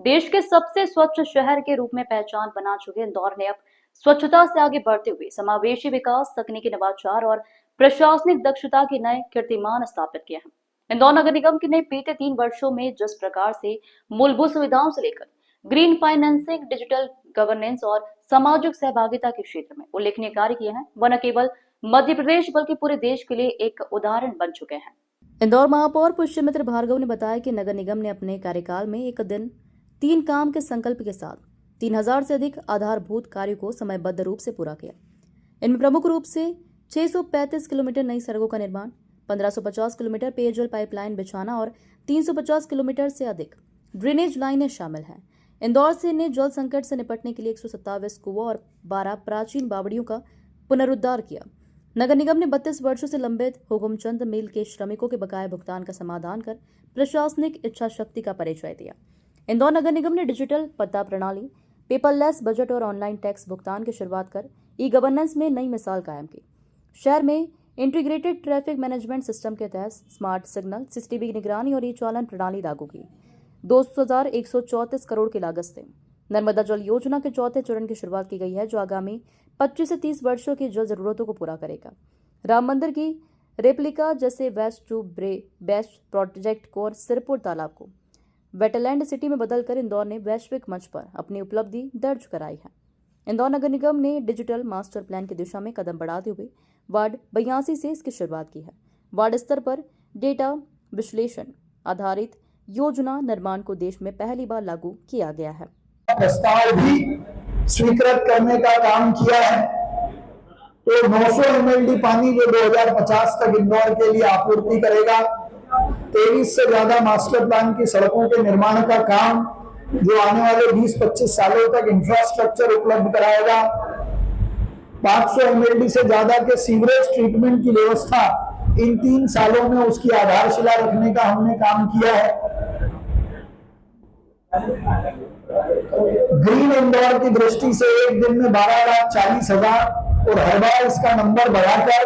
देश के सबसे स्वच्छ शहर के रूप में पहचान बना चुके इंदौर ने अब स्वच्छता से आगे बढ़ते हुए समावेशी विकास, तकनीकी नवाचार और प्रशासनिक दक्षता के नए कीर्तिमान स्थापित किए हैं। इंदौर नगर निगम ने बीते 3 वर्षों में जिस प्रकार से मूलभूत सुविधाओं से लेकर ग्रीन फाइनेंसिंग, डिजिटल गवर्नेंस और सामाजिक सहभागिता के क्षेत्र में उल्लेखनीय कार्य किए हैं, वह न केवल मध्य प्रदेश बल्कि पूरे देश के लिए एक उदाहरण बन चुके हैं। इंदौर महापौर पुष्यमित्र भार्गव ने बताया कि नगर निगम ने अपने कार्यकाल में एक दिन 3 काम के संकल्प के साथ 3000 से अधिक आधारभूत कार्यों को समयबद्ध रूप से पूरा किया। इनमें प्रमुख रूप से 635 किलोमीटर नई सड़कों का निर्माण, 1550 किलोमीटर पेयजल पाइपलाइन बिछाना और 350 किलोमीटर से अधिक ड्रेनेज लाइनें शामिल हैं। इंदौर से ने जल संकट से निपटने के लिए 127 कुओं और 12 प्राचीन बावड़ियों का पुनरुद्धार किया। नगर निगम ने 32 वर्षों से लंबित हुकुमचंद मिल के श्रमिकों के बकाया भुगतान का समाधान कर प्रशासनिक इच्छा शक्ति का परिचय दिया। इंदौर नगर निगम ने डिजिटल पता प्रणाली, पेपरलेस बजट और ऑनलाइन टैक्स भुगतान की शुरुआत कर ई गवर्नेंस में नई मिसाल कायम की। शहर में इंटीग्रेटेड ट्रैफिक मैनेजमेंट सिस्टम के तहत स्मार्ट सिग्नल, सीसीटीवी निगरानी और ई चालान प्रणाली लागू की। 2,134 करोड़ की लागत से नर्मदा जल योजना के चौथे चरण की शुरुआत की गई है, जो आगामी 25 से 30 वर्षों की जल जरूरतों को पूरा करेगा। राम मंदिर की रेप्लिका जैसे वेस्ट टू बेस्ट प्रोजेक्ट को और सिरपुर तालाब को वेटलैंड सिटी में बदलकर इंदौर ने वैश्विक मंच पर अपनी उपलब्धि दर्ज कराई है। इंदौर नगर निगम ने डिजिटल मास्टर प्लान की दिशा में कदम बढ़ाते हुए वार्ड 82 से इसकी शुरुआत की है। वार्ड स्तर पर डेटा विश्लेषण आधारित योजना निर्माण को देश में पहली बार लागू किया गया है। प्रस्ताव भी स्वीकृत करने का काम किया है। तो 900 MLD पानी जो 2050 तक इंदौर के लिए आपूर्ति करेगा, 23 से ज्यादा मास्टर प्लान की सड़कों के निर्माण का काम जो आने वाले 20-25 सालों तक इंफ्रास्ट्रक्चर उपलब्ध कराएगा, 500 MLD से ज्यादा के सीवरेज ट्रीटमेंट की व्यवस्था इन 3 सालों में उसकी आधारशिला रखने का हमने काम किया है। ग्रीन इंदौर की दृष्टि से एक दिन में 12,40,000 और हर बार इसका नंबर बढ़ाकर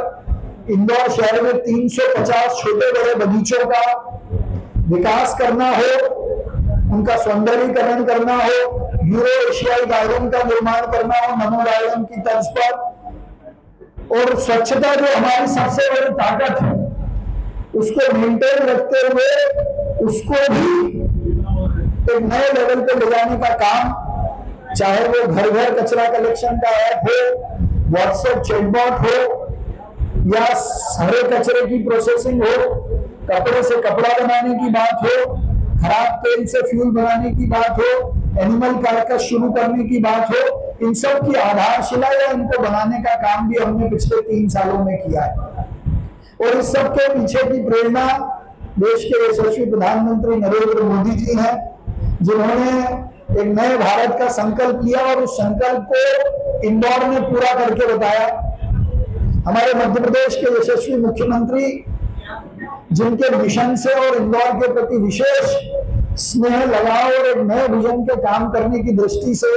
इंदौर शहर में 350 छोटे बड़े बगीचों का विकास करना हो, उनका सौंदर्यीकरण करना हो, यूरो एशियाई गार्डन का निर्माण करना हो नमो गार्डन की तर्ज पर, और स्वच्छता जो हमारी सबसे बड़ी ताकत है उसको मेंटेन रखते हुए उसको भी एक नए लेवल पे ले जाने का काम, चाहे वो घर घर कचरा कलेक्शन का ऐप हो, व्हाट्सएप चैटबॉट हो, या हरे कचरे की प्रोसेसिंग हो, कपड़े से कपड़ा बनाने की बात हो, खराब तेल से फ्यूल बनाने की बात हो, एनिमल कार्कस शुरू करने की बात हो, इन सब की आधारशिला या इनको बनाने का काम भी हमने पिछले 3 सालों में किया है। और इस सब के पीछे की प्रेरणा देश के यशस्वी प्रधानमंत्री नरेंद्र मोदी जी हैं, जिन्होंने एक नए भारत का संकल्प लिया और उस संकल्प को इंदौर ने पूरा करके बताया। हमारे मध्य प्रदेश के यशस्वी मुख्यमंत्री, जिनके मिशन से और इंदौर के प्रति विशेष स्नेह, लगाव और एक नए विजन के काम करने की दृष्टि से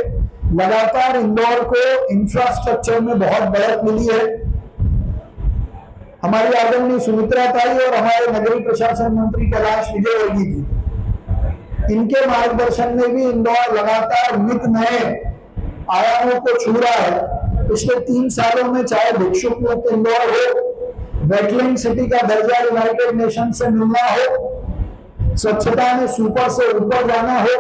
लगातार इंदौर को इंफ्रास्ट्रक्चर में बहुत बढ़त मिली है। हमारी आदरणीय सुमित्रा ताई और हमारे नगरीय प्रशासन मंत्री कैलाश विजयवर्गीय जी, इनके मार्गदर्शन में भी इंदौर लगातार नित नए आयामों को छू रहा है। पिछले 3 सालों में चाहे भिक्षुक मुक्त इंदौर हो, वेटलैंड सिटी का दर्जा यूनाइटेड नेशन से मिलना हो, स्वच्छता में सुपर से ऊपर जाना हो,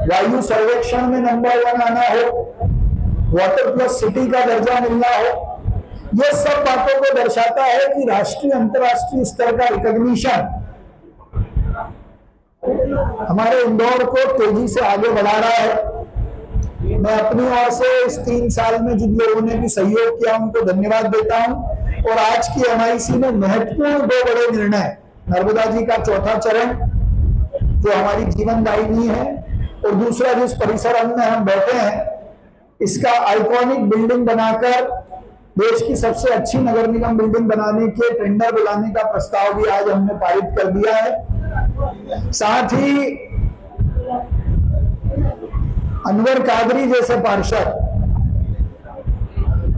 वायु सर्वेक्षण में नंबर 1 आना हो, वाटर प्लस सिटी का दर्जा मिलना हो, ये सब बातों को दर्शाता है कि राष्ट्रीय अंतर्राष्ट्रीय स्तर का रिकॉग्निशन हमारे इंदौर को तेजी से आगे बढ़ा रहा है। मैं अपनी ओर से इस 3 साल में जिन लोगों ने भी सहयोग किया उनको धन्यवाद देता हूं। और आज की MIC में महत्वपूर्ण 2 बड़े निर्णय, नर्मदा जी का चौथा चरण जो हमारी जीवनदायिनी है, और दूसरा जिस परिसर में हम बैठे हैं इसका आइकॉनिक बिल्डिंग बनाकर देश की सबसे अच्छी नगर निगम बिल्डिंग बनाने के टेंडर बुलाने का प्रस्ताव भी आज हमने पारित कर दिया है। साथ ही अनवर कादरी जैसे पार्षद,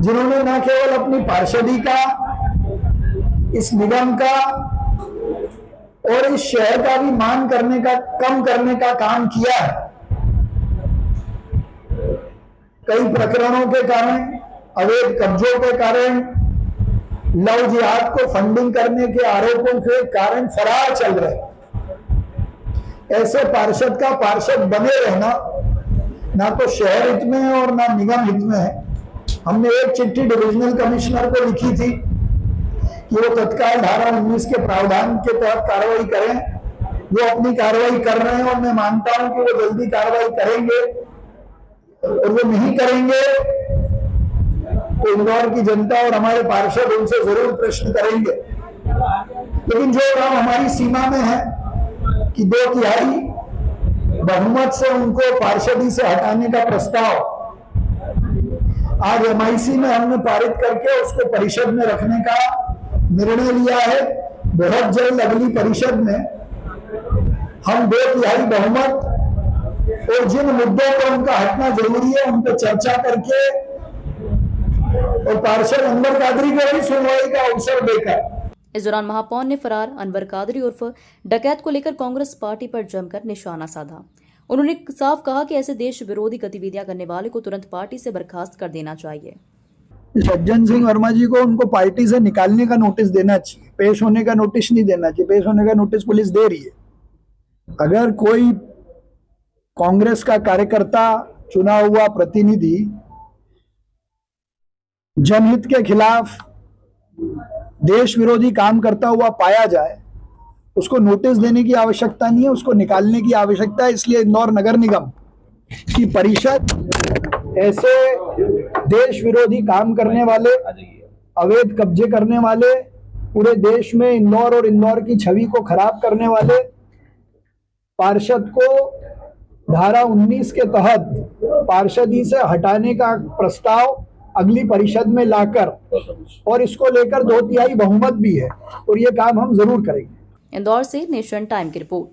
जिन्होंने न केवल अपनी पार्षदी का, इस निगम का और इस शहर का भी मान करने का, कम करने का काम किया है। कई प्रकरणों के कारण, अवैध कब्जों के कारण, लव जिहाद को फंडिंग करने के आरोपों के कारण फरार चल रहे। ऐसे पार्षद का पार्षद बने रहना ना तो शहर हित में है और ना निगम हित में है। हमने एक चिट्ठी डिविजनल कमिश्नर को लिखी थी कि वो तत्काल धारा 19 के प्रावधान के तहत कार्रवाई करें। वो अपनी कार्रवाई कर रहे हैं और मैं मानता हूं कि वो जल्दी कार्रवाई करेंगे, और वो नहीं करेंगे तो इंदौर की जनता और हमारे पार्षद उनसे जरूर प्रश्न करेंगे। लेकिन जो काम हमारी सीमा में है कि 2/3 बहुमत से उनको पार्षदी से हटाने का प्रस्ताव आज MIC में हमने पारित करके उसको परिषद में रखने का निर्णय लिया है। बहुत जल्द अगली परिषद में हम 2/3 बहुमत और जिन मुद्दों पर उनका हटना जरूरी है उन पर चर्चा करके और पार्षद अनवर कादरी को भी सुनवाई का अवसर देकर। इस दौरान महापौर ने फरार अनवर कादरी उर्फ डकैत को लेकर कांग्रेस पार्टी पर जमकर निशाना साधा। उन्होंने साफ कहा कि ऐसे देश विरोधी गतिविधियां करने वाले को तुरंत पार्टी से बर्खास्त कर देना चाहिए। सज्जन सिंह वर्मा जी को उनको पार्टी से निकालने का नोटिस देना चाहिए, पेश होने का नोटिस नहीं देना चाहिए। पेश होने का नोटिस पुलिस दे रही है। अगर कोई कांग्रेस का कार्यकर्ता, चुना हुआ प्रतिनिधि जनहित के खिलाफ देश विरोधी काम करता हुआ पाया जाए, उसको नोटिस देने की आवश्यकता नहीं है, उसको निकालने की आवश्यकता है। इसलिए इंदौर नगर निगम की परिषद ऐसे देश विरोधी काम करने वाले, अवैध कब्जे करने वाले, पूरे देश में इंदौर और इंदौर की छवि को खराब करने वाले पार्षद को धारा 19 के तहत पार्षदी से हटाने का प्रस्ताव अगली परिषद में लाकर, और इसको लेकर 2/3 बहुमत भी है, और ये काम हम जरूर करेंगे। इंदौर से नेशन टाइम की रिपोर्ट।